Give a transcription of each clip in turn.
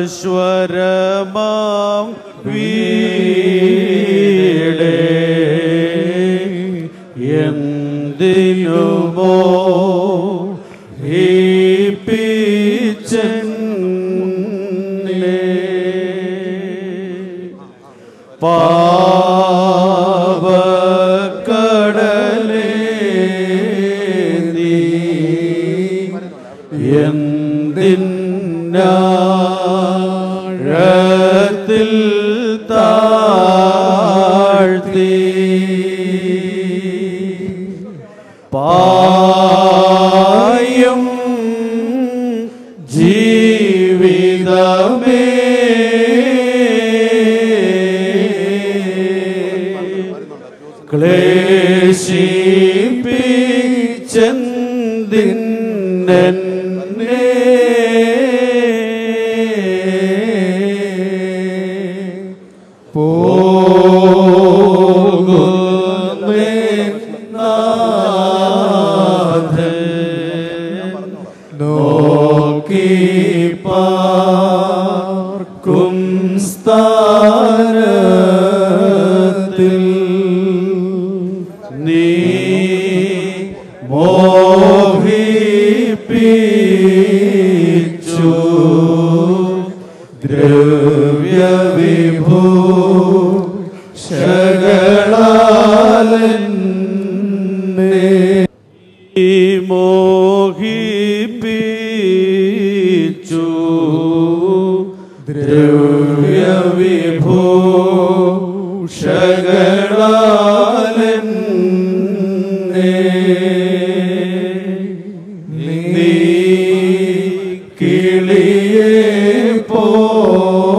നശ്വരമാം വീടേ എന്തിനുമോ പാവക്കടലേ നീ എന്തിനാഴത്തിൽ താഴ്ത്തി പായും ജീവിതമേ ക്ലേശിപ്പിച്ചെന്തിന്നെ പോകുന്നേ നാഥൻ നോക്കി പാർക്കും സ്ഥാനത്തിൽ നീ മോഹിപ്പിച്ചു ദ്രവ്യവിഭൂഷകളാലെന്നെ മോഹിപ്പിച്ചു ദ്രവ്യവിഭൂഷകളാലെന്നെ നീ കിളിയെ പോലെ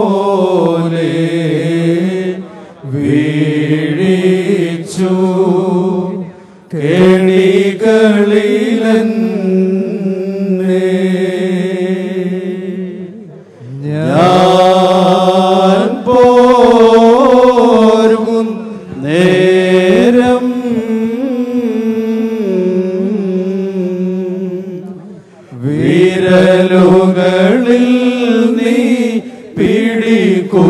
വീഴിച്ചു കെണികളിലെന്നെ ഞാൻ പോരും നേരം വിരലുകളിൽ നീ പിടികൂടി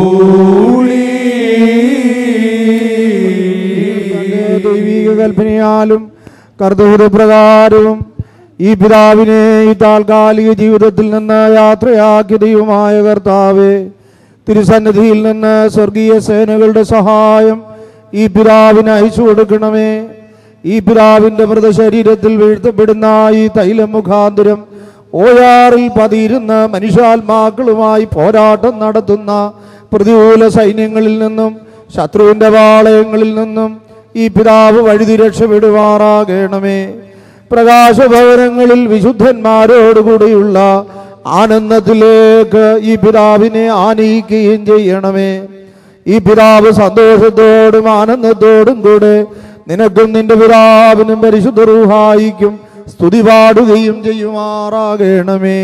ദൈവിക കൽപ്പനയാലും കർത്തവ്യപ്രകാരവും ഈ പിതാവിനെ ഈ താൽക്കാലിക ജീവിതത്തിൽ നിന്ന് യാത്രയാക്കിയ ദൈവമായ കർത്താവേ, തിരുസന്നിധിയിൽ നിന്ന് സ്വർഗീയ സേനകളുടെ സഹായം ഈ പിതാവിന് അയച്ചു കൊടുക്കണമേ. ഈ പിതാവിന്റെ മൃതശരീരത്തിൽ വീഴ്ത്തപ്പെടുന്ന ഈ തൈലം മുഖാന്തരം ഓയാറിൽ പതിയിരുന്ന മനുഷ്യാത്മാക്കളുമായി പോരാട്ടം നടത്തുന്ന പ്രതികൂല സൈന്യങ്ങളിൽ നിന്നും ശത്രുവിന്റെ പാളയങ്ങളിൽ നിന്നും ഈ പിതാവ് വഴുതി രക്ഷപ്പെടുമാറാകണമേ. പ്രകാശഭവനങ്ങളിൽ വിശുദ്ധന്മാരോടുകൂടിയുള്ള ആനന്ദത്തിലേക്ക് ഈ പിതാവിനെ ആനയിക്കുകയും ചെയ്യണമേ. ഈ പിതാവ് സന്തോഷത്തോടും ആനന്ദത്തോടും കൂടെ നിനക്കും നിന്റെ പിതാവിനും പരിശുദ്ധ റൂഹായിക്കും സ്തുതി പാടുകയും ചെയ്യുമാറാകണമേ.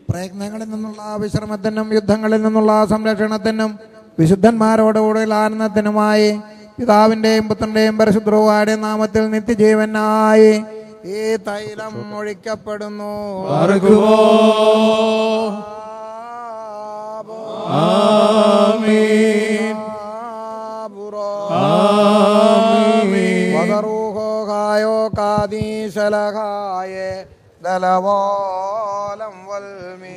പ്രയത്നങ്ങളിൽ നിന്നുള്ള വിശ്രമത്തിനും യുദ്ധങ്ങളിൽ നിന്നുള്ള സംരക്ഷണത്തിനും വിശുദ്ധന്മാരോടുകൂടിയുള്ള ആനന്ദത്തിനുമായി പിതാവിന്റെയും പുത്രന്റെയും പരിശുദ്ധ റൂഹായുടെയും നാമത്തിൽ നിത്യജീവനായി ഈ തൈലം ഒഴിക്കപ്പെടുന്നു. ആമീൻ. വദറൂഹോഹായോ കാദീശലഹായേ ദലവോലം വൽമീ.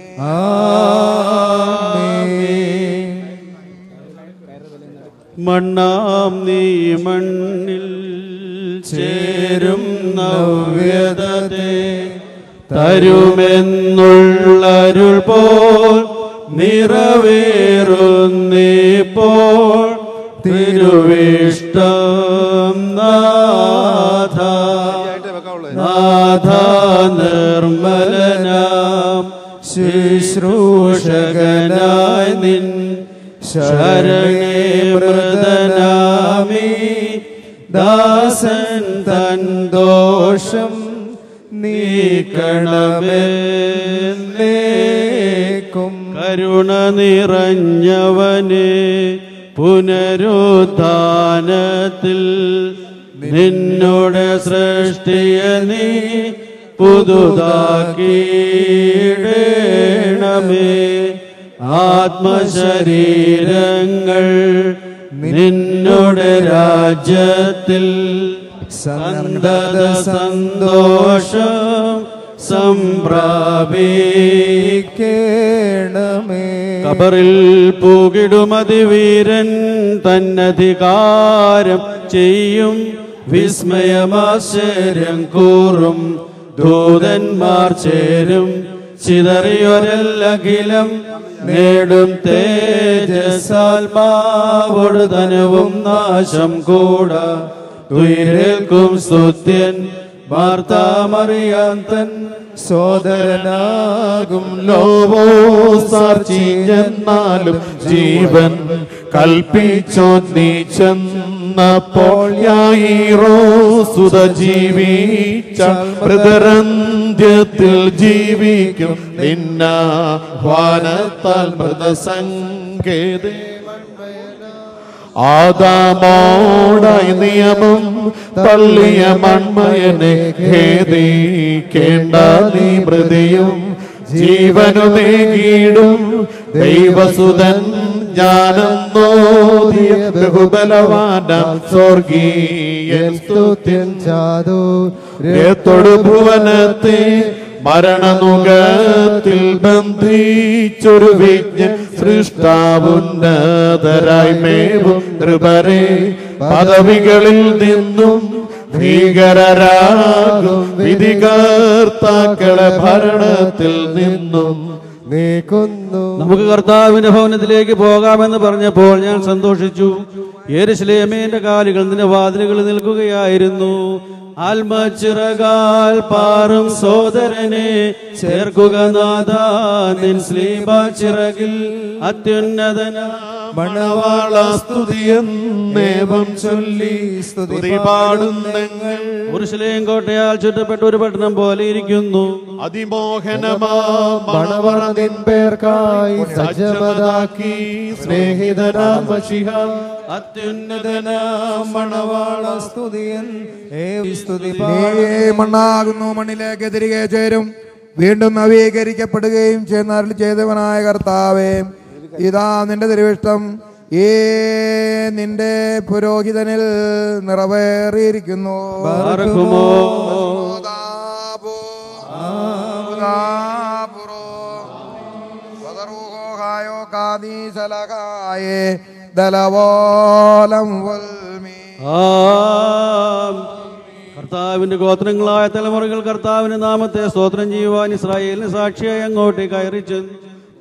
ആമീൻ. മണ്ണാം നീ മണ്ണിൽ ചേരും നവ്യതേ തരുമെന്നുള്ളരുൾ പോൽ നിറവേറുന്നിപ്പോൾ തിരുവിഷ്ടം നാഥ നാഥ നിർമ്മലനാം ശുശ്രൂഷകനായി നിൻ ശരണേ മൃദനാമി ദാസൻ തൻ ദോഷം നീക്കണമെന്നേക്കും. കരുണ നിറഞ്ഞവനെ പുനരുദ്ധാനത്തിൽ നിന്നോട് സൃഷ്ടിയ നീ പുതുതാക്കിയിടണമേ. ആത്മശരീരങ്ങൾ നിന്നോട് രാജ്യത്തിൽ സന്തത സന്തോഷം സംപ്രാപിക്കണമേ. കബറിൽ പൂകിടുമതിവീരൻ തന്നധികാരം ചെയ്യും. വിസ്മയമാശ്ചര്യം കൂറും ദൂതന്മാർ ചേരും. ചിതറിയൊരല്ലഖിലം നേടും തേജസാൽമാവോട് ധനവും നാശം കൂടാ. തുയരേൽക്കും സ്തുത്യൻ വാർത്താമറിയാൻ തൻ സോദരനാകും ലോവോസാർച്ചെന്നാലും ജീവൻ കൽപ്പിച്ചോ നീ ചെന്നപ്പോൾ യായിറോസുത ജീവിച്ച മൃതരന്ത്യത്തിൽ ജീവിക്കും. നിന്നാഹ്വാനത്താൽ മൃതസങ്കേതേ ആദാമോടായി നിയമം തള്ളിയ മൺമയനെ ഖേദിക്കേണ്ട നീ മൃതിയും ജീവനുമേകീടും. ദൈവസുതൻ ജ്ഞാനന്നോദിയ ബഹുബലവാനാം സ്വർഗീയൻ സ്തുത്യൻ ചാതുര്യത്തോടു ഭുവനത്തെ മരണനുഗത്തിൽ ബന്ധിച്ചൊരു വിജ്ഞ സൃഷ്ടാവുന്നതരായി മേവും നൃപരെ പദവികളിൽ നിന്നും ഭീകരരാകും വിധികർത്താക്കളെ ഭരണത്തിൽ നിന്നും നീക്കുന്നു. നമുക്ക് കർത്താവിന്റെ ഭവനത്തിലേക്ക് പോകാമെന്ന് പറഞ്ഞപ്പോൾ ഞാൻ സന്തോഷിച്ചു. യെരൂശലേമേ, എന്റെ കാലുകൾ നിന്റെ വാതിലുകളിൽ നിൽക്കുകയായിരുന്നു. ആത്മച്ചിറകാൽ പാറും സോദരനെ ചേർക്കുക നാഥാ നിൻ ശ്ലീബാച്ചിറകിൽ. അത്യുന്നതന മണവാള സ്തുതിയെന്നേവം ചൊല്ലി സ്തുതി പാടുന്നെങ്ങൾ. യെരൂശലേം കോട്ടയാൽ ചുറ്റപ്പെട്ട ഒരു പട്ടണം പോലെ ഇരിക്കുന്നു. അതിമോഹനമാ മണവറ നിൻ പേർക്കായി സജ്ജമതാക്കി സ്നേഹിതനാം മശിഹ. അത്യുന്നതനാം മണവാള സ്തുതിയൻ സ്തുതി. മണ്ണാകുന്നു, മണ്ണിലേക്ക് തിരികെ ചേരും, വീണ്ടും നവീകരിക്കപ്പെടുകയും ചെയ്യുന്ന ചെയ്തവനായ കർത്താവേ, ഇതാ നിന്റെ തിരുവിഷ്ടം നിന്റെ പുരോഹിതനിൽ നിറവേറിയിരിക്കുന്നു. കർത്താവിന്റെ ഗോത്രങ്ങളായ തലമുറകൾ കർത്താവിന്റെ നാമത്തെ സ്തോത്രം ചെയ്യുവാൻ ഇസ്രായേലിന് സാക്ഷിയായി അങ്ങോട്ട് കയറി ചെന്നു.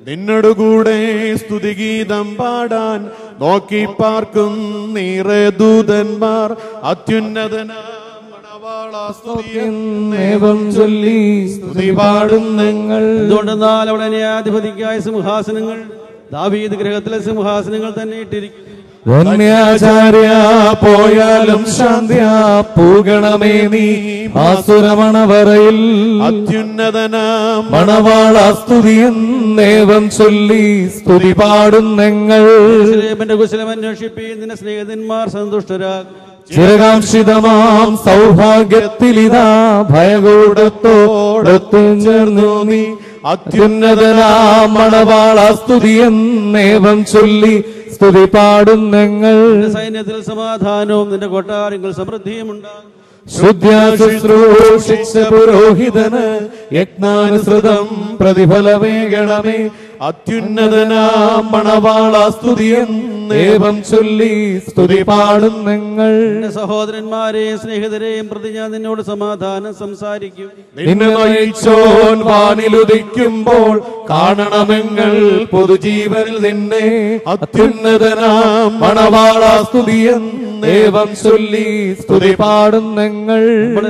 നിന്നോടുകൂടെ സ്തുതിഗീതം പാടാൻ നോക്കി പാർക്കും നീറെ ദൂതന്മാർ. അത്യുന്നതനാം മണവാള സ്തുതിയെന്നേവം ചൊല്ലി സ്തുതി പാടുന്നെങ്ങൾ. എന്തുകൊണ്ടെന്നാൽ അവിടെ ന്യായാധിപതിക്കായ സിംഹാസനങ്ങൾ ദാവീദ് ഗൃഹത്തിലെ സിംഹാസനങ്ങൾ തന്നെ ഇട്ടിരിക്കുന്നു. ധന്യാചാര്യ പോയാലും ശാന്ത്യാ പൂകണമേ നീ ആസുരമണവറയിൽ. അത്യുന്നതനാം മണവാള സ്തുതിയെന്നേവം ചൊല്ലി സ്തുതി പാടുന്നെങ്ങൾ. കുശലം അന്വേഷിപ്പീൻ, നിന്റെ സ്നേഹിതന്മാർ സന്തുഷ്ടരാകും. ചിരകാംക്ഷിതമാം സൗഭാഗ്യത്തിലിതാ ഭയകൂടത്തോടൊത്തു ചേർന്നു നീ. അത്യുന്നതനാം മണവാള സ്തുതിയെന്നേവം ചൊല്ലി സ്തുതി പാടുന്നെങ്ങൾ. സൈന്യത്തിൽ സമാധാനവും നിന്റെ കൊട്ടാരങ്ങൾ സമൃദ്ധിയും ഉണ്ടാകും. ശുശ്രൂഷിച്ച പുരോഹിതന് യജ്ഞാനുസൃതം പ്രതിഫലമേകണമേ. അത്യുന്നതനാം മണവാള സ്തുതിയെന്നേവം ചൊല്ലി സ്തുതി പാടുന്നെങ്ങൾ. സഹോദരന്മാരെയും സ്നേഹിതരെയും പ്രതി ഞാൻ നിന്നോട് സമാധാനം സംസാരിക്കും. നിന്നെ നയിച്ചോൻ വാനിലുദിക്കുമ്പോൾ കാണണമെങ്ങൾ പൊതുജീവനിൽ നിന്നെ. അത്യുന്നതനാം മണവാള സ്തുതിയെന്നേവം ചൊല്ലി സ്തുതി പാടുന്നെങ്ങൾ.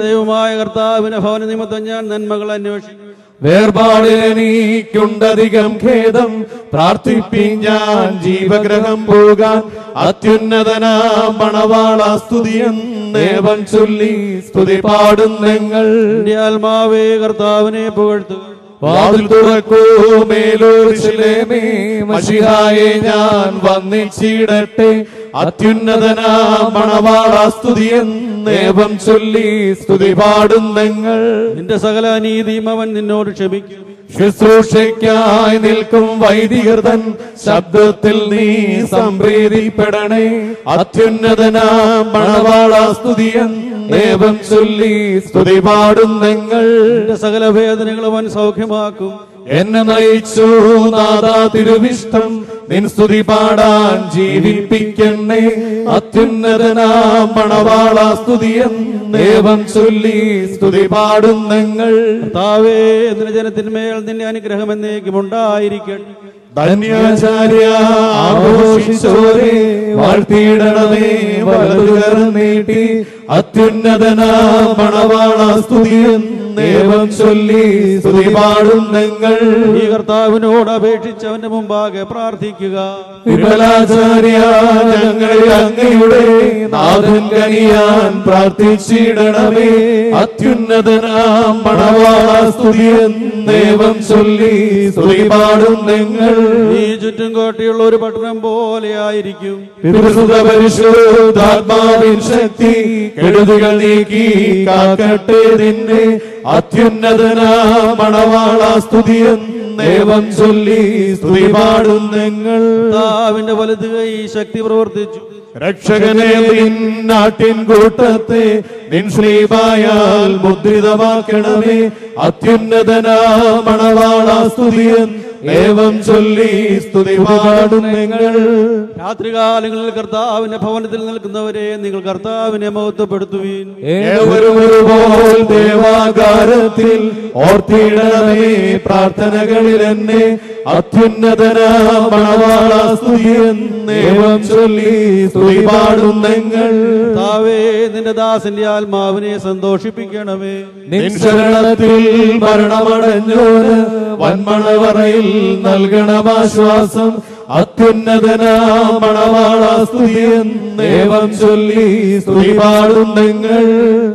ദൈവമായ കർത്താവിന്റെ ഭവന നിമിത്തം ഞാൻ നന്മകൾ അന്വേഷിക്കും. വേർപാടിലെനിക്കുണ്ടധികം ഖേദം, പ്രാർത്ഥിപ്പിൻ ഞാൻ ജീവഗ്രഹം പോകാൻ. അത്യുന്നതനാം മണവാള സ്തുതിയെന്നേവം ചൊല്ലി സ്തുതി പാടുന്നെങ്ങൾ. എന്റെ ആത്മാവേ കർത്താവിനെ പുകഴ്ത്തുക. വാതിൽ തുറക്കൂ മേലോരിശിലേമേ, മശിഹായെ ഞാൻ വന്നിച്ചിടട്ടെ. അത്യുന്നതനാ മണവാള സ്തുതിയെന്നേവം ചൊല്ലി സ്തുതി പാടും നിങ്ങൾ. നിന്റെ സകല നീതിയും അവൻ നിന്നോട് ക്ഷമിക്കും. ശുശ്രൂഷയ്ക്കായി നിൽക്കും വൈദികർതൻ ശബ്ദത്തിൽ നീ സംപ്രീതിപ്പെടണേ. അത്യുന്നതനാ മണവാള സ്തുതിയെന്നേവം ചൊല്ലി സ്തുതി പാടും നിങ്ങൾ. നിന്റെ സകല വേദനകൾ അവൻ സൗഖ്യമാക്കും. എന്നെ നയിച്ചു നാഥാ തിരുവിഷ്ടം, നിൻ സ്തുതി പാടാൻ ജീവിപ്പിക്കണേ. അത്യുന്നതനാ മണവാള സ്തുതിയെന്നേവം ചൊല്ലി സ്തുതി പാടും നിങ്ങൾ. കർത്താവേ, നിന്റെ ജനത്തിന്മേൽ നിന്റെ അനുഗ്രഹം എന്നേക്കും ഉണ്ടായിരിക്കട്ടെ. ധന്യാചാര്യ ആഘോഷിച്ചോരെ വാഴ്ത്തിയിടണമേ വലതുകർ നീട്ടി. അത്യുന്നതനാ മണവാള സ്തുതിയെന്നേവം ചൊല്ലി സ്തുതി പാടും നിങ്ങൾ. ഈ കർത്താവിനോട് അപേക്ഷിച്ച് അവന്റെ മുമ്പാകെ പ്രാർത്ഥിക്കുക. വിമലാചാര്യ ഞങ്ങളെ അങ്ങയുടെ നാഥൻ കനിയാൻ പ്രാർത്ഥിച്ചിടണമേ. അത്യുന്നതനാ മണവാള സ്തുതിയെന്നേവം ചൊല്ലി സ്തുതി പാടും നിങ്ങൾ. ഈ ചുറ്റും കോട്ടയുള്ള ഒരു പട്ടണം പോലെ ആയിരിക്കും. പിതൃസുത പരിശുദ്ധാത്മാവിൻ ശക്തി കെടുതികൾ നീക്കി കാക്കട്ടെ നിന്നെ. അത്യുന്നതനാ മണവാള സ്തുതിയെന്നേവം ചൊല്ലി സ്തുതി പാടും നിങ്ങൾ. കർത്താവിന്റെ വലത് കൈ ശക്തി പ്രവർത്തിച്ചു. രക്ഷകനെ നിൻ നാട്ടിൻ കൂട്ടത്തെ നിൻ ശ്രീബായാൽ മുദ്രിതമാക്കണമേ. അത്യുന്നതനാ മണവാള സ്തുതിയെന്നേവം ചൊല്ലി സ്തുതി പാടും നിങ്ങൾ. രാത്രികാലങ്ങളിൽ കർത്താവിന്റെ ഭവനത്തിൽ നിൽക്കുന്നവരെ നിങ്ങൾ കർത്താവിനെ മഹത്വപ്പെടുത്തുവീൻ. ഏവരും ഒരുപോൽ ദേവാകാരത്തിൽ ഓർത്തിടണമേ പ്രാർത്ഥനകളിൽ എന്നെ. അത്യുന്നതനാ മണവാള സ്തുതിയെന്നേവം ചൊല്ലി സ്തുതി പാടും നിങ്ങൾ. കർത്താവേ, നിന്റെ ദാസന്റെ ആത്മാവിനെ സന്തോഷിപ്പിക്കണമേ. നിൻ ശരണത്തിൽ മരണമടഞ്ഞോന് വന്മണവറയിൽ നൽകണമാശ്വാസം. അത്യുന്നതനാ മണവാള സ്തുതിയെന്നേവം ചൊല്ലി സ്തുതി പാടും നിങ്ങൾ.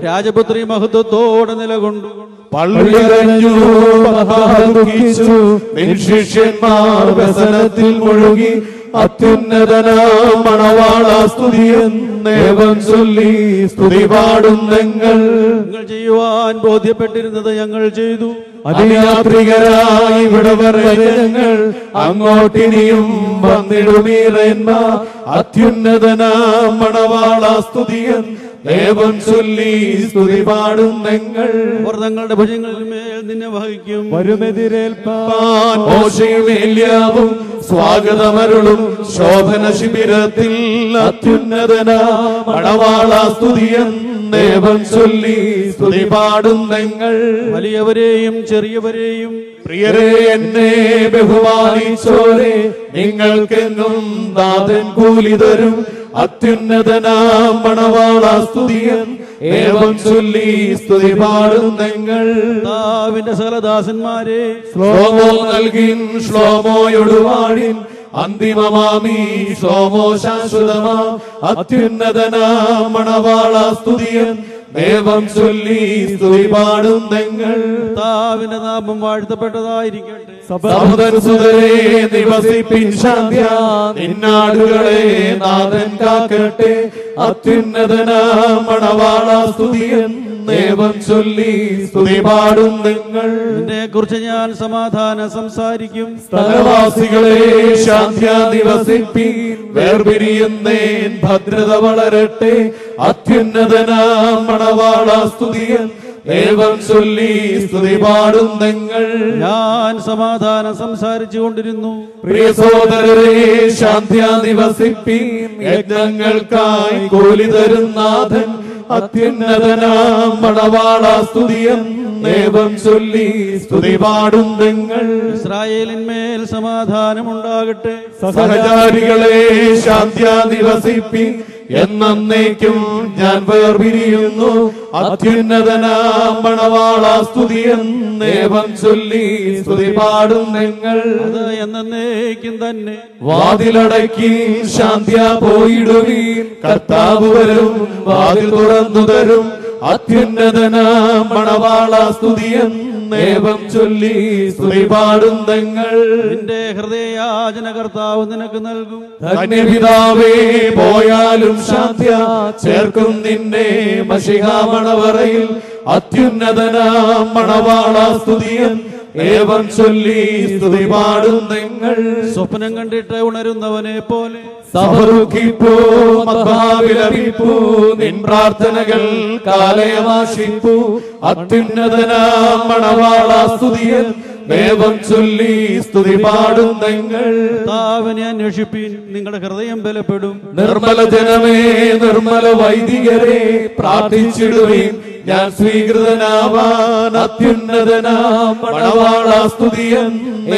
രാജപുത്രി മഹത്വത്തോടെ നിലകൊണ്ടു. പള്ളികരഞ്ഞു ദുഃഖിച്ചു നിൻ ശിഷ്യന്മാർ വ്യസനത്തിൽ മുഴുകി. അത്യുന്നതനാ മണവാള സ്തുതിയെന്നേവം ചൊല്ലി സ്തുതി പാടും നിങ്ങൾ. നിങ്ങൾ ചെയ്യുവാൻ ബോധ്യപ്പെട്ടിരുന്നത് ഞങ്ങൾ ചെയ്തു. അതിയാത്രികരായി ഇവിടെ വരെ ഞങ്ങൾ അങ്ങോട്ടിനിയും വന്നിടുമീറന്മാർ. അത്യുന്നതനാ മണവാള സ്തുതിയെന്നേവം ചൊല്ലി സ്തുതി പാടും നിങ്ങൾ. അവർ തങ്ങളുടെ ഭുജങ്ങളിൽ മേൽ നിന്നെ വഹിക്കും. വരുമെതിരേൽപ്പാൻ മോശയും ഏലിയാവും സ്വാഗതമരുളും ശോഭന ശിബിരത്തിൽ. അത്യുന്നതനാ മണവാള സ്തുതിയെന്നേവം ചൊല്ലി സ്തുതി പാടും നിങ്ങൾ. വലിയവരെയും ചെറിയവരെയും പ്രിയരെ എന്നെ ബഹുമാനിച്ചോരെ, നിങ്ങൾക്കെന്നും നാഥൻ കൂലി തരും. അത്യുന്നതനാ മണവാള സ്തുതിയെന്നേവം ചൊല്ലി സ്തുതി പാടും നിങ്ങൾ. കർത്താവിന്റെ സകലദാസന്മാരെ ശ്ലോമോ നൽകിൻ ശ്ലോമോയൊടുവാടിൻ. അന്തിമമാമീ ശ്ലോമോ ശാശ്വതമാ. അത്യുന്നതനാ മണവാള സ്തുതിയെന്നേവം ചൊല്ലി സ്തുതി പാടും നിങ്ങൾ. കർത്താവിന്റെ നാമം വാഴ്ത്തപ്പെട്ടതായിരിക്കട്ടെ. സഹോദരസുതരെ നിവസിപ്പിൻ ശാന്ത്യ. നിന്നാടുകളെ നാഥൻ കാക്കട്ടെ. അത്യുന്നതനാ മണവാള സ്തുതിയെന്നേവം ചൊല്ലി സ്തുതി പാടും നിങ്ങൾ. നിന്നെ കുറിച്ച് ഞാൻ സമാധാനം സംസാരിക്കും. സ്ഥലവാസികളെ ശാന്ത്യ നിവസിപ്പിൻ. വേർപിരിയുന്നേൻ ഭദ്രത വളരട്ടെ. അത്യുന്നതനാ മണവാള സ്തുതിയെന്നേവം ചൊല്ലി സ്തുതി പാടും നിങ്ങൾ. ഞാൻ സമാധാനം സംസാരിച്ചു കൊണ്ടിരുന്നു. പ്രിയ സോദരരെ ശാന്ത്യ നിവസിപ്പിൻ. യജ്ഞങ്ങൾക്കായി കൂലി തരും നാഥൻ. അത്യുന്നതനാ മണവാള സ്തുതിയെന്നേവം ചൊല്ലി സ്തുതി പാടും നിങ്ങൾ. ഇസ്രായേലിന്മേൽ സമാധാനമുണ്ടാകട്ടെ. സഹചാരികളെ ശാന്ത്യ നിവസിപ്പിൻ. എന്നേക്കും ഞാൻ വേർപിരിയുന്നു. അത്യുന്നതനാ മണവാള സ്തുതിയെന്നേവം ചൊല്ലി സ്തുതി പാടും നിങ്ങൾ. അത് എന്നേക്കും തന്നെ. വാതിലടക്കി ശാന്ത്യ പോയിടുവീൻ. കർത്താവ് വരും വാതിൽ തുറന്നു തരും. അത്യുന്നതനാം മണവാള സ്തുതിയെന്നേവം ചൊല്ലി സ്തുതി പാടുന്നങ്ങൾ. നിന്റെ ഹൃദയയാചന കർത്താവ് നിനക്ക് നൽകും. ധന്യപിതാവേ, പോയാലും ശാന്ത്യ ചേർക്കും നിന്നെ മശിഹാമണവറയിൽ. അത്യുന്നതനാം മണവാള സ്തുതിയൻ ഏവം ചൊല്ലി സ്തുതി പാടുന്നങ്ങൾ. സ്വപ്നം കണ്ടിട്ട് ഉണരുന്നവനെ പോലെ സഭദുഃഖിപ്പൂ മഹാവിലപിപ്പൂ, നിൻ പ്രാർത്ഥനകൾ കാലയമാശിപ്പൂ. അത്യുന്നതനാം മണവാള സ്തുതിയൻ ഏവം ചൊല്ലി സ്തുതി പാടുന്നങ്ങൾ. കർത്താവിനെ അന്വേഷിപ്പീൻ, നിങ്ങളുടെ ഹൃദയം ബലപ്പെടും. നിർമ്മല ജനമേ, നിർമ്മല വൈദികരെ, പ്രാർത്ഥിച്ചിടുവീൻ ഞാൻ സ്വീകൃതനാവാൻ. അത്യുന്നതനാം മണവാള സ്തുതിയൻ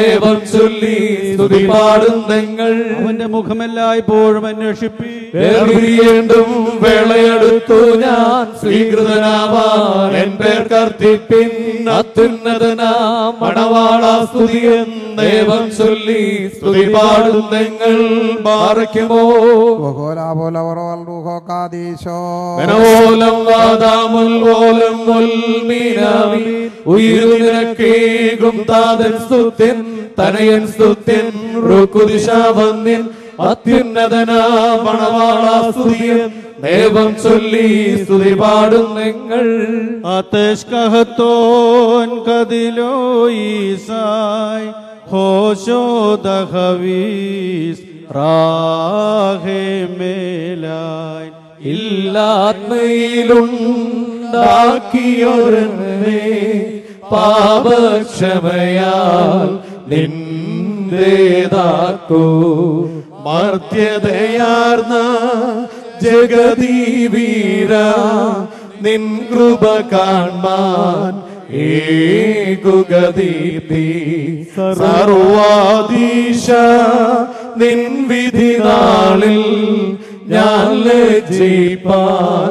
ഏവം ചൊല്ലി സ്തുതി പാടുന്നങ്ങൾ. അവന്റെ മുഖമെല്ലായ്പ്പോഴും അന്വേഷിപ്പീൻ. വേർപിരിയേണ്ടും വേളയെടുത്തു ഞാൻ സ്വീകൃതനാവാൻ എൻ പേർ കർത്തിപ്പിൻ. അത്യുന്നതനാം മണവാള സ്തുതിയൻ ഏവം ചൊല്ലി സ്തുതി പാടുന്നങ്ങൾ. ബാറയ്ക്കുമോ മനോലം വാദാമുൽ ഓലം മുൽമീനാമി. ഉയിരുനിരക്കേകും താതൻ സ്തുത്യൻ, തനയൻ സ്തുത്യൻ, റുക്കുദിശാവന്യൻ. അത്യുന്നതനാം മണവാള സ്തുതിയൻ ഏവം ചൊല്ലി സ്തുതി പാടുന്നങ്ങൾ. അതേഷ്കഹത്തോൻ കദിലോയിസായ് ഹോശോദഹവീസ് റാഹേമേലായ്. ഇല്ലാത്മയിലുണ്ടാക്കിയൊരെന്നെ പാപക്ഷമയാൽ നിന്റേതാക്കൂ. മർത്യതയാർന്ന ജഗദീവീര, നിൻ കൃപ കാൺമാൻ ഏകുഗദീപ്തി. സർവാധീശ നിൻ വിധി നാളിൽ ഞാൻ ലജ്ജിപ്പാൻ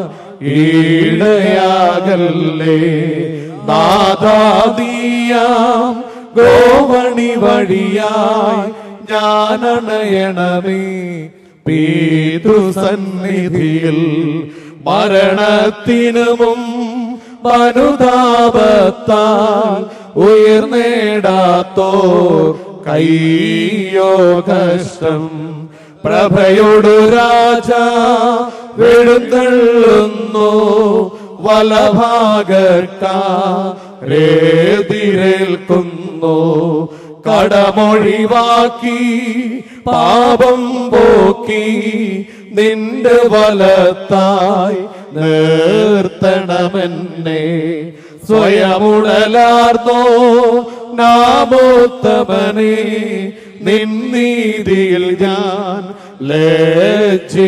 ഈടയാകല്ലേ. നാദാദീയാം ഗോവണി വഴിയായി ഞാനണയണമേ പിതൃസന്നിധിയിൽ. മരണത്തിനുമും മനുതാപത്താൽ ഉയർന്നേടാത്തോർ കയ്യോ കഷ്ടം. പ്രഭയോടു രാജ വെഴുന്നള്ളുന്നു, വലഭാഗർക്കാരേതിരേൽക്കുന്നു. കടമൊഴിവാക്കി പാപം പോക്കി നിന്റെ വലത്തായി നിർത്തണമെന്നെ. സ്വയമുടലാർന്നോ നാമോത്തമനെ, നിന്നീതിയിൽ ഞാൻ ലജ്ജിക്കല്ലേ.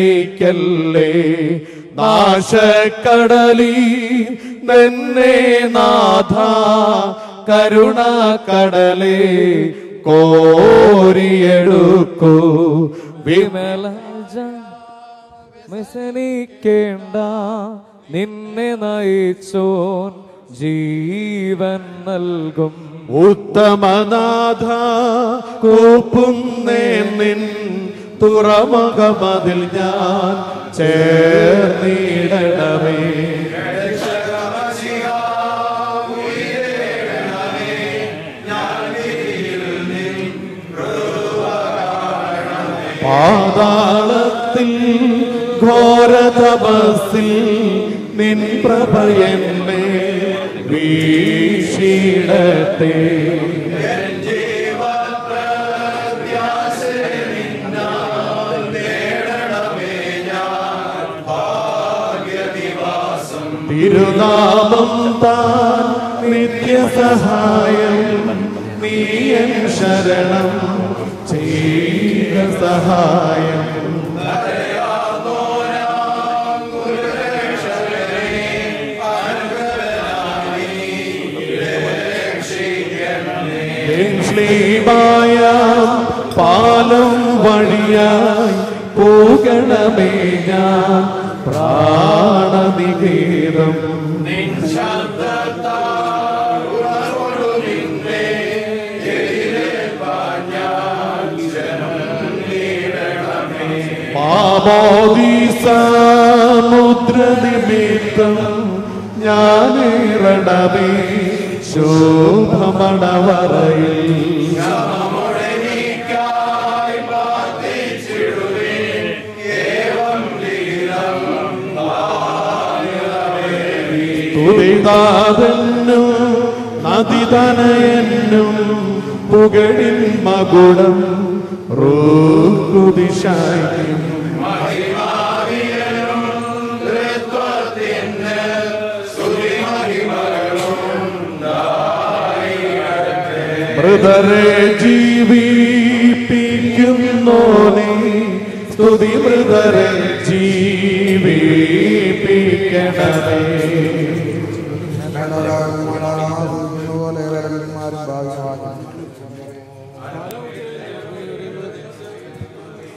നാശക്കടലി നിന്നെ നാഥ, കരുണാക്കടലേ കോരിയെടുക്കൂ. വിമല മസനിക്കേണ്ട നിന്നെ നയിച്ചോൻ ജീവൻ നൽകും. ഉത്തമനാഥ കൂപ്പുന്നേ നിൻ തുറമുഖമതിൽ ഞാൻ ചേർന്നിടണമേ. പാതാളത്തിൽ ഘോരതപസ്സിൽ നിൻ പ്രഭയെന്നെ വീശിടത്തെ. തിരുനാമം താൻ നിത്യസഹായം, നീയൻ ശരണം ചെയ്ത സഹായം. ശ്ലീമായ പാലം വഴിയായി പോകണമേ ഞാൻ പ്രാണനികേതം. പാപോദി സമുദ്രനിമിത്തം ഞാനേറണമേ ശോഭമണവറയിൽ. തുതിതാതനും നദിതനയനും പുകഴിൻ മകുടം റൂകുദിശായും മൃതരെ ജീവിപ്പിക്കുന്നോനെ സ്തുതി മൃതരെ ജീവിപ്പിക്കണമേ.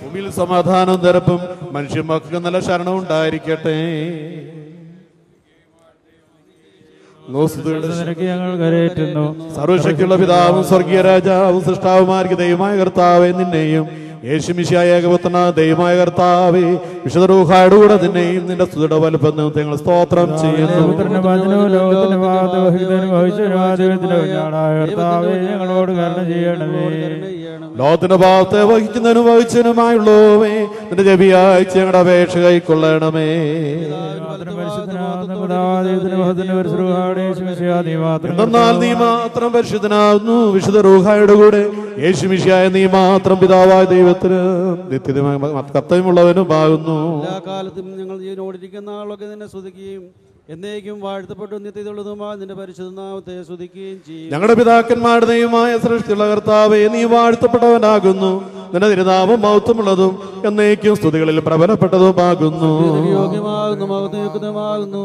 ഭൂമിയിൽ സമാധാനവും നിരപ്പും മനുഷ്യന്മാർക്ക് നല്ല ശരണം ഉണ്ടായിരിക്കട്ടെ. ഞങ്ങൾ കരയേറ്റുന്നു. സർവശക്തിയുള്ള പിതാവും സ്വർഗീയ രാജാവും സൃഷ്ടാവുമാർക്ക് ദൈവമായ കർത്താവേ, നിന്നെയും യേശുമിശിഹായ ഏകപുത്രന ദൈവമായ കർത്താവേ, വിശുദ്ധ റൂഹായുടെ കൂടെ നിന്നെയും നിന്റെ സ്തുതിയുടെ വലുപ്പം ഞങ്ങൾ സ്തോത്രം ചെയ്യുന്നു. ഞങ്ങളോട് കരുണ ചെയ്യണമേ. ലോകത്തിന്റെ ഭാവത്തെ വഹിക്കുന്നതിനും വഹിച്ചതിനുമായുള്ളവേ, നിന്റെ ജപിയാഴ്ച ഞങ്ങളുടെ അപേക്ഷ കൈക്കൊള്ളണമേ. എന്നാൽ നീ മാത്രം പരിശുദ്ധനാകുന്നു, വിശുദ്ധ റൂഹായുടെ കൂടെ യേശുമിശിഹായ നീ മാത്രം പിതാവായ ദൈവത്തിന് നിത്യമായ കർത്തവ്യമുള്ളവനുമാകുന്നു. എല്ലാ കാലത്തും ഞങ്ങൾ ജീവനോടിരിക്കുന്ന ആളൊക്കെ നിന്നെ സ്തുതിക്കുകയും എന്നേക്കും വാഴ്ത്തപ്പെട്ടു നിത്യതയുള്ളതുമായ നിന്റെ പരിശുദ്ധ നാമത്തെ സ്തുതിക്കുകയും ചെയ്യും. ഞങ്ങളുടെ പിതാക്കന്മാരുടെ ദൈവമായ സൃഷ്ടിയുള്ള കർത്താവേ, നീ വാഴ്ത്തപ്പെട്ടവനാകുന്നു. നിന്റെ തിരുനാമം മഹത്വമുള്ളതും എന്നേക്കും സ്തുതികളിൽ പ്രബലപ്പെട്ടതുമാകുന്നു. യോഗ്യമാകുന്നു, മഹത്വയുക്തമാകുന്നു.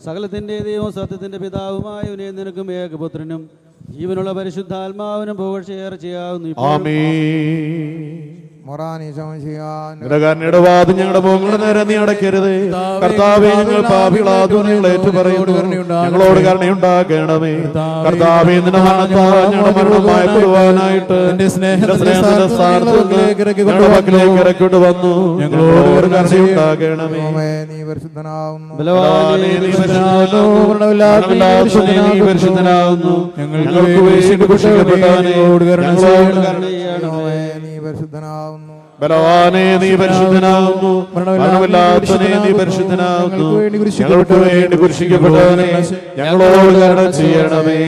സകലത്തിന്റെ ദൈവവും സത്യത്തിന്റെ പിതാവുമായവനെ നിനക്കും ഏകപുത്രനും ജീവനുള്ള പരിശുദ്ധാത്മാവിനും പുകഴ്ചയേറെ ചെയ്യാവുന്നു. നിന്റെ വാദം ഞങ്ങളുടെ മുഖങ്ങളുടെ നേരെ നീ അടയ്ക്കരുത്. കർത്താവേ, ഞങ്ങൾ പാപികളാകുന്നു, ഞങ്ങൾ ഏറ്റുപറയുന്നു, ഞങ്ങളോട് കരുണയുണ്ടാകണമേ. കർത്താവേ, നിന്റെ മരണത്താൽ ഞങ്ങളുടെ മരണം ഭയപ്പെടുവാനായിട്ട് ഞങ്ങളുടെ പക്കലേക്ക് ഇറക്കിട്ട് വന്നു, ഞങ്ങളോട് കരുണയുണ്ടാകണമേ. നീ പരിശുദ്ധനാവുന്നു. പരിശുദ്ധനാവുന്നു. ഞങ്ങൾക്ക് വേണ്ടി കുരിശിക്കപ്പെട്ടവനെ ഞങ്ങളോട് കരുണ ചെയ്യണമേ. നീ പരിശുദ്ധനാവുന്നു. ബലവാനേ, നീ പരിശുദ്ധനാവുന്നു. മരണമില്ലാത്തവനേ, നീ പരിശുദ്ധനാവുന്നു. ഞങ്ങൾക്ക് വേണ്ടി കുരിശിക്കപ്പെട്ടവനെ ഞങ്ങളോട് കരുണ ചെയ്യണമേ.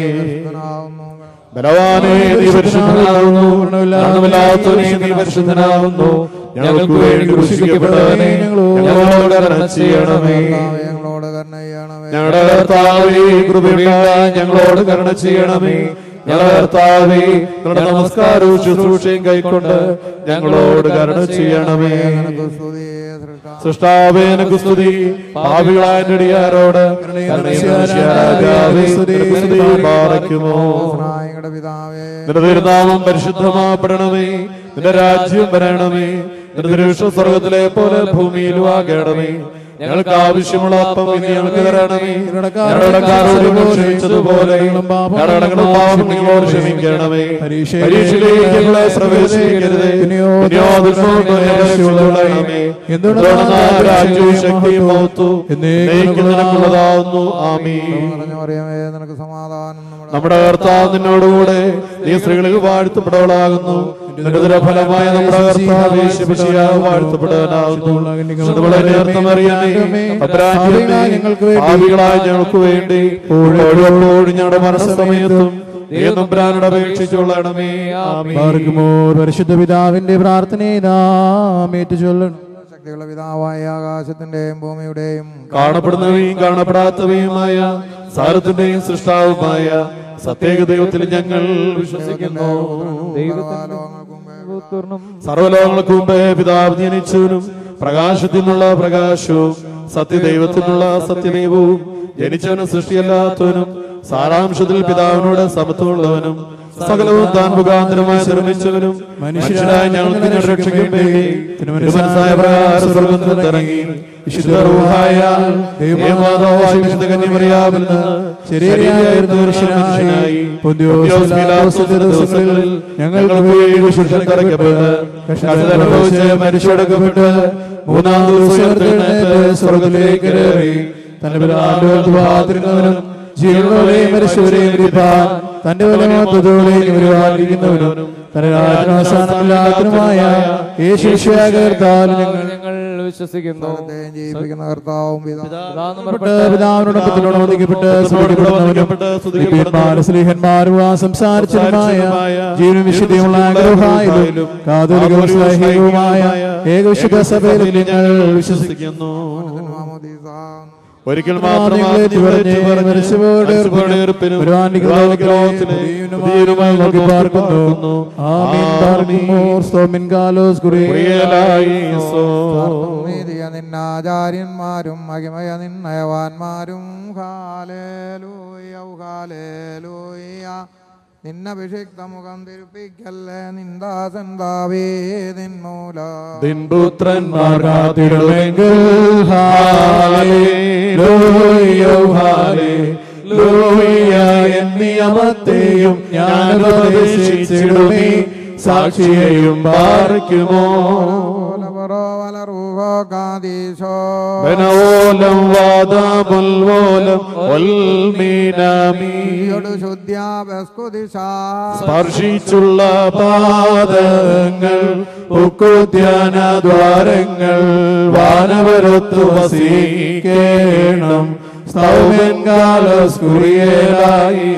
ബലവാനേ, നീ പരിശുദ്ധനാവുന്നു. മരണമില്ലാത്തവനേ, നീ പരിശുദ്ധനാവുന്നു. ഞങ്ങൾക്ക് വേണ്ടി കുരിശിക്കപ്പെട്ടവനെ ഞങ്ങളോട് കരുണ ചെയ്യണമേ. ഞങ്ങളുടെ കർത്താവേ, കൃപയുണ്ടായി ഞങ്ങളോട് കരുണ ചെയ്യണമേ. ഞങ്ങളുടെ കർത്താവേ, നിങ്ങളുടെ നമസ്കാരവും ശുശ്രൂഷയും കൈക്കൊണ്ട് ഞങ്ങളോട് കരുണ ചെയ്യണമേ. സൃഷ്ടാവേ, നിനക്ക് സ്തുതി. പാപികളായ നെടിയാരോട് പാറയ്ക്കുമോ. നിന്റെ തിരുനാമം പരിശുദ്ധമാപ്പെടണമേ. നിന്റെ രാജ്യം വരണമേ. നിന്റെ തിരുവിഷ്ണു സ്വർഗത്തിലെ പോലെ ഭൂമിയിലും ആകണമേ. ഞങ്ങൾക്ക് ആവശ്യമുള്ള അപ്പം ഇനി ഞങ്ങൾക്ക് തരണമേ. ഞങ്ങളുടെ ക്ഷമിച്ചതുപോലെ ഞങ്ങളുടെ പാപം നിങ്ങളോട് ക്ഷമിക്കണമേ. പരീക്ഷയിലേക്ക് ഞങ്ങളെ പ്രവേശിക്കരുത്. രാജ്യവും ശക്തിയും മഹത്വവും നിനക്കുള്ളതാവുന്നു. ആമീൻ. നമ്മുടെ കർത്താവ് നിന്നോടുകൂടെ നീ സ്ത്രീകളിൽ വാഴ്ത്തപ്പെട്ടവളാകുന്നു. നിന്റെ ഫലമായ നമ്മുടെ കർത്താവ് യേശുമിശിഹാ വാഴ്ത്തപ്പെട്ടവനാകുന്നു. ഞങ്ങൾക്ക് വേണ്ടി ഓരോപ്പോഴും ഞങ്ങളുടെ മനസ്സമയത്തും അപേക്ഷിച്ചുകൊള്ളണമേ. പരിശുദ്ധ പിതാവിന്റെ പ്രാർത്ഥനയെ നാം ഏറ്റുചൊല്ലണം. ശക്തിയുള്ള പിതാവായ ആകാശത്തിന്റെയും ഭൂമിയുടെയും കാണപ്പെടുന്നവയും കാണപ്പെടാത്തവയുമായ സാരത്തിന്റെയും സൃഷ്ടാവുമായ സത്യേക ദൈവത്തിൽ ഞങ്ങൾ വിശ്വസിക്കുന്നു. സർവലോകങ്ങൾക്ക് മുമ്പേ പിതാവ് ജനിച്ചവനും പ്രകാശത്തിൽ നിന്നുള്ള പ്രകാശവും സത്യദൈവത്തിനുള്ള സത്യദൈവവും ജനിച്ചവനും സൃഷ്ടിയല്ലാത്തവനും സാരാംശത്തിൽ പിതാവിനോട് സമത്വമുള്ളവനും സകലവും താൻ മുഖാന്തരമായി നിർമ്മിച്ചവനും മനുഷ്യരായ ഞങ്ങൾക്ക് രക്ഷയ്ക്കും വേണ്ടി തിരുമനസ്സായ പ്രകാരം സ്വർഗ്ഗത്തിൽ നിന്നിറങ്ങി വിശുദ്ധ റൂഹായാൽ ദൈവമാതാവായ വിശുദ്ധ കന്യമറിയാമിൽ നിന്ന് ശരീരയായിരുന്ന മനുഷ്യനായി പൊന്തിയോസ് പീലാത്തോസിന്റെ ദിവസങ്ങളിൽ ഞങ്ങൾക്ക് വേണ്ടി ശുശ്രൂഷ തറയ്ക്കപ്പെട്ട് കഷ്ടതനുഭവിച്ച് മരിച്ചടക്കപ്പെട്ട് മൂന്നാം ദിവസം ഉയർത്തെഴുന്നേറ്റ് സ്വർഗ്ഗത്തിലേക്ക് കയറി തന്റെ പിതാവിന്റെ ജീവനുള്ളവരെയും മരിച്ചവരെയും വിധിപ്പാൻ തന്റെ വലമത്വത്തോടെയും വരുവാനിരിക്കുന്നവനും തന്റെ രാജനാശാനമില്ലാത്തതുമായ യേശുശിഹാകർത്താൽ ഞങ്ങൾ വിശ്വസിക്കുന്നു. ജീവിക്കുന്ന കർത്താവും പിതാവിനോടൊപ്പത്തിനോട് ഒതുക്കപ്പെട്ട് സ്ലീഹന്മാരും സംസാരിച്ചതുമായ ജീവനും വിശുദ്ധിയുമുള്ള ആഗ്രഹമായാലും കാതോലികവും സ്നേഹവുമായ ഏകവിശുദ്ധ സഭയിൽ ഞങ്ങൾ വിശ്വസിക്കുന്നു. ഒരിക്കൽ നിന്നാചാര്യന്മാരും മഹിമയ നിന്നയവാന്മാരും ഹാലേലൂയ ഹാലേലൂയ നിന്നഭിഷിക്ത മുഖം തിരുപ്പിക്കല്ലേ നിന്ദാസൻ ദാവീദിൻ മൂലം ദിൻപുത്രന്മാർ കാത്തിടുമെങ്കിൽ നിയമത്തെയും ഞാൻ ഉപദേശിച്ചിടുമേ സാക്ഷിയെയും പാർക്കുമോ സ്പർശിച്ചുള്ള പാദങ്ങൾ ഉക്കുദ്യാനദ്വാരങ്ങൾ വാനവരൊത്തു വസിക്കേണം സ്തൗമൻ കാലസ്കുറിയേലായി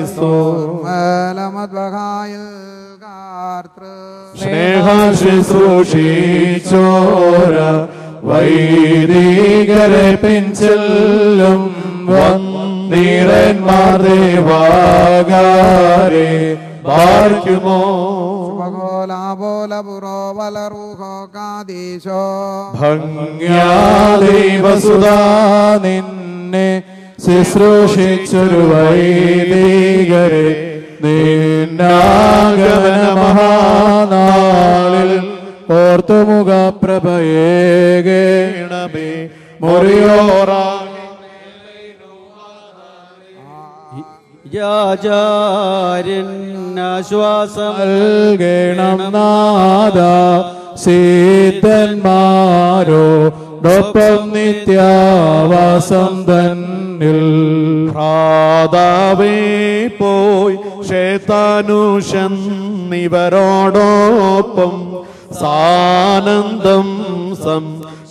സ്നേഹശുശ്രൂഷിച്ചോര വൈദികരെ പിൻചെല്ലും വന്നീരന്മാർ ദേവാകാരെ പാർക്കുമോ ഭംഗ്യാദൈവസുധാ നിന്നെ ശുശ്രൂഷിച്ചൊരു വൈദികരെ നിന്നാഗമന മഹാനാളിൽ ഓർത്തുമുഖ പ്രഭയേകേണമേ മുറിയോറാ ആചാര്യനാശ്വാസം നൽകണം നാദ സീതന്മാരോടൊപ്പം നിത്യവാസം തന്നിൽ ഭ്രാതാവേ പോയി ശേതാനുഷന്നിവരോടൊപ്പം സാനന്ദം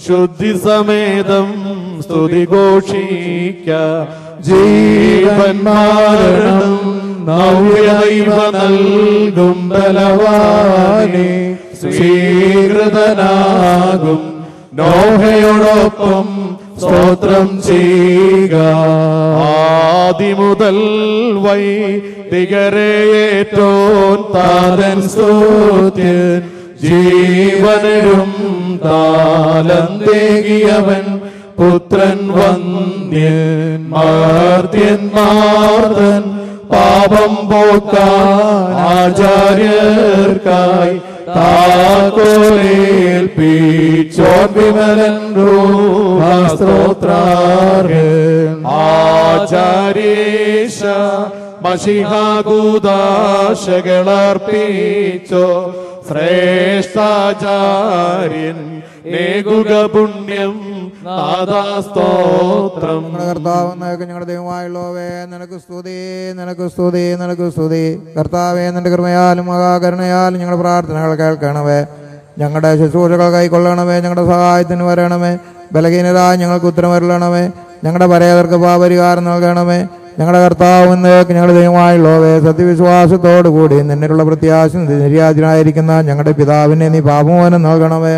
ശുദ്ധി സമേതം സ്തുതി ഘോഷിക്ക ജീവന്മാരണം നവ്യദൈവ നൽകും ബലവാനെ സ്വീകൃതനാകും നോഹയോടൊപ്പം സ്തോത്രം ചെയ്യുക ആദിമുതൽ വൈദികരേറ്റോൻ താതൻ സ്തുത്യൻ ജീവനും താലന്തേകിയവൻ പുത്രൻ വന്യൻ മാർത്യന്മാർതൻ പാപം പോക്കാൻ ആചാര്യർക്കായി താക്കോലേൽപ്പിച്ചോൻ വിമലൻ സ്തോത്രാർഹൻ ആചാര്യേശ മഷിഹാകൂദാശകളർപ്പിച്ചോ ശ്രേഷ്ഠാചാര്യൻ നേകുക പുണ്യം സ്തോത്രം. കർത്താവ് ഞങ്ങളുടെ ദൈവമായുള്ളവേ നിനക്ക് സ്തുതി നിനക്ക് സ്തുതി നിനക്ക് സ്തുതി. കർത്താവേ നിന്റെ കൃപയാലും മഹാകരുണയാലും ഞങ്ങളുടെ പ്രാർത്ഥനകൾ കേൾക്കണമേ. ഞങ്ങളുടെ ശുശ്രൂഷകൾ കൈക്കൊള്ളണമേ. ഞങ്ങളുടെ സഹായത്തിന് വരണമേ. ബലഹീനരായ ഞങ്ങൾക്ക് ഉത്തരമരുളണമേ. ഞങ്ങളുടെ പരേതർക്ക് പാപരിഹാരം നൽകണമേ. ഞങ്ങളുടെ കർത്താവ് ഞങ്ങളുടെ ദൈവമായുള്ളവേ സത്യവിശ്വാസത്തോടു കൂടി നിന്നിലുള്ള പ്രത്യാശ നിര്യാതനായിരിക്കുന്ന ഞങ്ങളുടെ പിതാവിനെ നീ പാപമോചനം നൽകണമേ.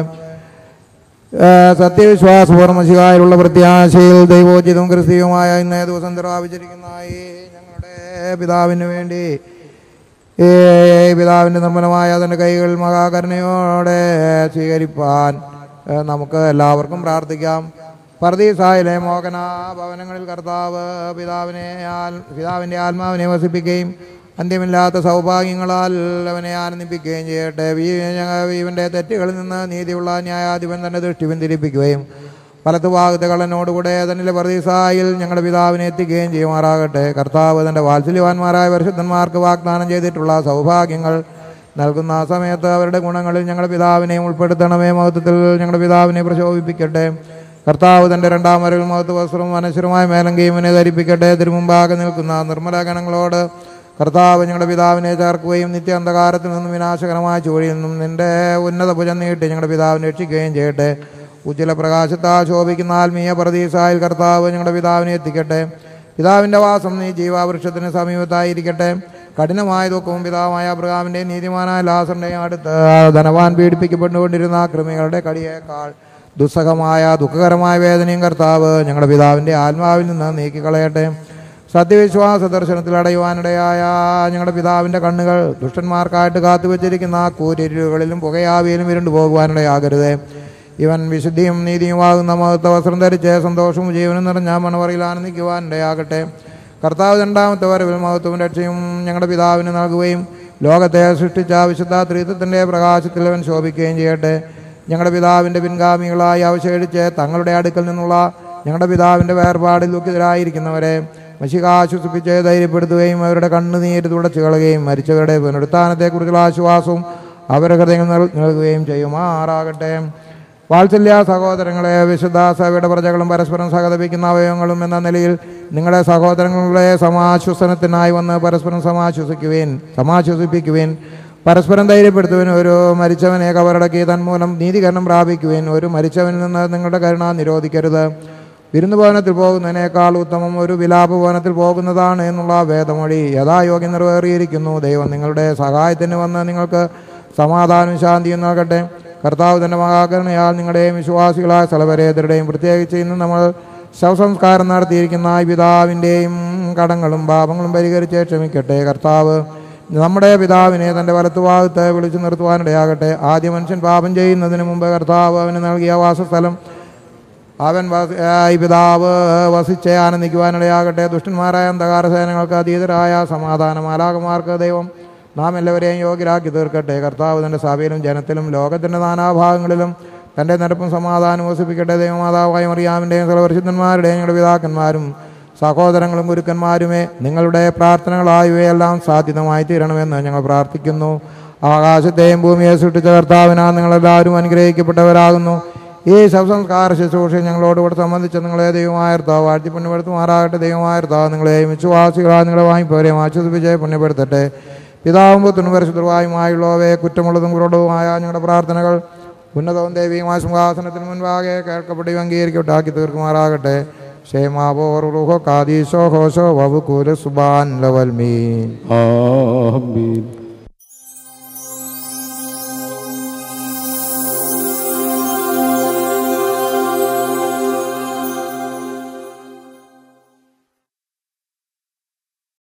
സത്യവിശ്വാസപൂർമ്മശികായുള്ള പ്രത്യാശയിൽ ദൈവോചിതവും ക്രിസ്തീയവുമായ ഇന്നേ ദിവസം പ്രാപിച്ചിരിക്കുന്ന ഞങ്ങളുടെ പിതാവിന് വേണ്ടി പിതാവിൻ്റെ നിർമ്മലമായ അതിൻ്റെ കൈകൾ മഹാകരുണയോടെ സ്വീകരിപ്പാൻ നമുക്ക് എല്ലാവർക്കും പ്രാർത്ഥിക്കാം. പർദീസായിലെ മോഹന ഭവനങ്ങളിൽ കർത്താവ് പിതാവിൻ്റെ ആത്മാവിനെ വസിപ്പിക്കുകയും അന്ത്യമില്ലാത്ത സൗഭാഗ്യങ്ങളാൽ അവനെ ആനന്ദിപ്പിക്കുകയും ചെയ്യട്ടെ. ഇവൻ്റെ തെറ്റുകളിൽ നിന്ന് നീതിയുള്ള ന്യായാധിപൻ തന്നെ ദൃഷ്ടി പിന്തിരിപ്പിക്കുകയും വലത്തുഭാഗത്തെ കള്ളനോടുകൂടെ തന്നിലെ പർദീസായിൽ ഞങ്ങളുടെ പിതാവിനെ എത്തിക്കുകയും ചെയ്യുമാറാകട്ടെ. കർത്താവ് തൻ്റെ വാത്സല്യവാന്മാരായ പരിശുദ്ധന്മാർക്ക് വാഗ്ദാനം ചെയ്തിട്ടുള്ള സൗഭാഗ്യങ്ങൾ നൽകുന്ന സമയത്ത് അവരുടെ ഗുണങ്ങളിൽ ഞങ്ങളുടെ പിതാവിനെ ഉൾപ്പെടുത്തണമേ. മഹത്വത്തിൽ ഞങ്ങളുടെ പിതാവിനെ പ്രശോഭിപ്പിക്കട്ടെ. കർത്താവ് തൻ്റെ രണ്ടാം വരവിൽ മുഖത്ത് വസ്ത്രവും അനശ്വരമായ മേലങ്കീമിനെ ധരിപ്പിക്കട്ടെ. തിരുമുമ്പാകെ നിൽക്കുന്ന നിർമ്മല ഗണങ്ങളോട് കർത്താവ് ഞങ്ങളുടെ പിതാവിനെ ചേർക്കുകയും നിത്യ അന്ധകാരത്തിൽ നിന്നും വിനാശകരമായ ചൂഴിൽ നിന്നും നിന്റെ ഉന്നത ഭുജം നീട്ടി ഞങ്ങളുടെ പിതാവിനെ രക്ഷിക്കുകയും ചെയ്യട്ടെ. ഉജ്ജ്വല പ്രകാശത്താൽ ശോഭിക്കുന്ന ആത്മീയ പ്രതീസായിൽ കർത്താവ് ഞങ്ങളുടെ പിതാവിനെ എത്തിക്കട്ടെ. പിതാവിൻ്റെ വാസം നീ ജീവാവൃക്ഷത്തിന് സമീപത്തായിരിക്കട്ടെ. കഠിനമായ ദുഃഖവും പിതാവായ അബ്രഹാമിൻ്റെയും നീതിമാനായ ലാസറിൻ്റെയും അടുത്ത് ധനവാൻ പീഡിപ്പിക്കപ്പെട്ടുകൊണ്ടിരുന്ന കൃമികളുടെ കടിയേക്കാൾ ദുസ്സഹമായ ദുഃഖകരമായ വേദനയും കർത്താവ് ഞങ്ങളുടെ പിതാവിൻ്റെ ആത്മാവിൽ നിന്ന് നീക്കിക്കളയട്ടെ. സത്യവിശ്വാസ ദർശനത്തിൽ അടയുവാനിടയായ ഞങ്ങളുടെ പിതാവിൻ്റെ കണ്ണുകൾ ദുഷ്ടന്മാർക്കായിട്ട് കാത്തുവച്ചിരിക്കുന്ന കൂരിരുകളിലും പുകയാവിയിലും ഇരുണ്ടു പോകുവാനിടയാകരുത്. ഇവൻ വിശുദ്ധിയും നീതിയുമാകുന്ന മഹത്വ വസ്ത്രം ധരിച്ച് സന്തോഷവും ജീവനും നിറഞ്ഞ മണവറയിൽ ആനന്ദിക്കുവാനിടയാകട്ടെ. കർത്താവ് രണ്ടാമത്തെ വരവിൽ മഹത്വവും രക്ഷയും ഞങ്ങളുടെ പിതാവിന് നൽകുകയും ലോകത്തെ സൃഷ്ടിച്ച വിശുദ്ധ ത്രിത്വത്തിൻ്റെ പ്രകാശത്തിൽ അവൻ ശോഭിക്കുകയും ചെയ്യട്ടെ. ഞങ്ങളുടെ പിതാവിൻ്റെ പിൻഗാമികളായി അവശേഷിച്ച് തങ്ങളുടെ അടുക്കൽ നിന്നുള്ള ഞങ്ങളുടെ പിതാവിൻ്റെ വേർപാടിൽ ദുഃഖിതരായിരിക്കുന്നവരെ മശിഹ ആശ്വസിപ്പിച്ച് ധൈര്യപ്പെടുത്തുകയും അവരുടെ കണ്ണുനീര് തുടച്ചു കളയുകയും മരിച്ചവരുടെ പുനരുത്ഥാനത്തെക്കുറിച്ചുള്ള ആശ്വാസവും അവരുടെ ഹൃദയങ്ങൾ നൽകുകയും ചെയ്യുമാറാകട്ടെ. വാത്സല്യ സഹോദരങ്ങളെ, വിശുദ്ധ സഭയുടെ പ്രജകളും പരസ്പരം സഹതപിക്കുന്ന അവയവങ്ങളും എന്ന നിലയിൽ നിങ്ങളുടെ സഹോദരങ്ങളുടെ സമാശ്വസനത്തിനായി വന്ന് പരസ്പരം സമാശ്വസിപ്പിക്കുവേൻ. പരസ്പരം ധൈര്യപ്പെടുത്തുവാൻ. ഒരു മരിച്ചവനെ കബറടക്കി തന്മൂലം നീതീകരണം പ്രാപിക്കുവാൻ. ഒരു മരിച്ചവനിൽ നിന്ന് നിങ്ങളുടെ കരുണ നിരോധിക്കരുത്. വിരുന്നു ഭവനത്തിൽ പോകുന്നതിനേക്കാൾ ഉത്തമം ഒരു വിലാപ ഭവനത്തിൽ പോകുന്നതാണ് എന്നുള്ള വേദമൊഴി യഥായോഗ്യം നിറവേറിയിരിക്കുന്നു. ദൈവം നിങ്ങളുടെ സഹായത്തിന് വന്ന് നിങ്ങൾക്ക് സമാധാനവും ശാന്തിയും നൽകട്ടെ. കർത്താവ് തൻ്റെ മഹാകരുണയാൽ നിങ്ങളുടെയും വിശ്വാസികളായ സർവ്വരേതരുടെയും പ്രത്യേകിച്ച് ഇന്ന് നമ്മൾ ശവസംസ്കാരം നടത്തിയിരിക്കുന്ന പിതാവിൻ്റെയും കടങ്ങളും പാപങ്ങളും പരിഹരിച്ച് ക്ഷമിക്കട്ടെ. കർത്താവ് നമ്മുടെ പിതാവിനെ തൻ്റെ വലത്തുഭാഗത്ത് വിളിച്ചു നിർത്തുവാനിടയാകട്ടെ. ആദ്യ മനുഷ്യൻ പാപം ചെയ്യുന്നതിന് മുമ്പ് കർത്താവ് അവന് നൽകിയ വാസസ്ഥലം അവൻ പിതാവ് വസിച്ച് ആനന്ദിക്കുവാനിടയാകട്ടെ. ദുഷ്ടന്മാരായ അന്ധകാര സേനകൾക്ക് അതീതരായ സമാധാന മാലാഖമാർക്ക് ദൈവം നാം എല്ലാവരെയും യോഗ്യരാക്കി തീർക്കട്ടെ. കർത്താവ് തൻ്റെ സഭയിലും ജനത്തിലും ലോകത്തിൻ്റെ നാനാഭാഗങ്ങളിലും തൻ്റെ നിരപ്പും സമാധാനം വസിപ്പിക്കട്ടെ. ദൈവമാതാവായ മറിയാമിൻ്റെയും സർവ്വപരിശുദ്ധന്മാരുടെയും ഞങ്ങളുടെ പിതാക്കന്മാരും സഹോദരങ്ങളും ഗുരുക്കന്മാരുമേ, നിങ്ങളുടെ പ്രാർത്ഥനകളായവയെല്ലാം സാധ്യതമായി തീരണമെന്ന് ഞങ്ങൾ പ്രാർത്ഥിക്കുന്നു. ആകാശത്തെയും ഭൂമിയെ സൃഷ്ടിച്ച കർത്താവിനാൽ നിങ്ങളെല്ലാവരും അനുഗ്രഹിക്കപ്പെട്ടവരാകുന്നു. ഈ ശവസംസ്കാര ശുശ്രൂഷ ഞങ്ങളോടുകൂടെ സംബന്ധിച്ച് നിങ്ങളെ ദൈവമായ കർത്താവ് വാഴ്ത്തി പുണ്യപ്പെടുത്തുമാറാകട്ടെ. ദൈവമായ കർത്താവ് നിങ്ങളെയും വിശ്വാസികളായ നിങ്ങളെ വാങ്ങിപ്പോരെയും ആശ്വസിപ്പിച്ച് പുണ്യപ്പെടുത്തട്ടെ. പിതാവും പുത്രനും പരിശുദ്ധമായുള്ളവയെ കുറ്റമുള്ളതും കുറവുമായ ഞങ്ങളുടെ പ്രാർത്ഥനകൾ ഉന്നതവും ദൈവികമായ സിംഹാസനത്തിന് മുൻപാകെ കേൾക്കപ്പെടുകയും അംഗീകരിക്കപ്പെട്ടാക്കി തീർക്കുമാറാകട്ടെ. ഷേമാബോറുഹോ കാദീശോ ഹോശോ വവുകൂല സുബാൻ ലവൽമീൻ. ആമീൻ.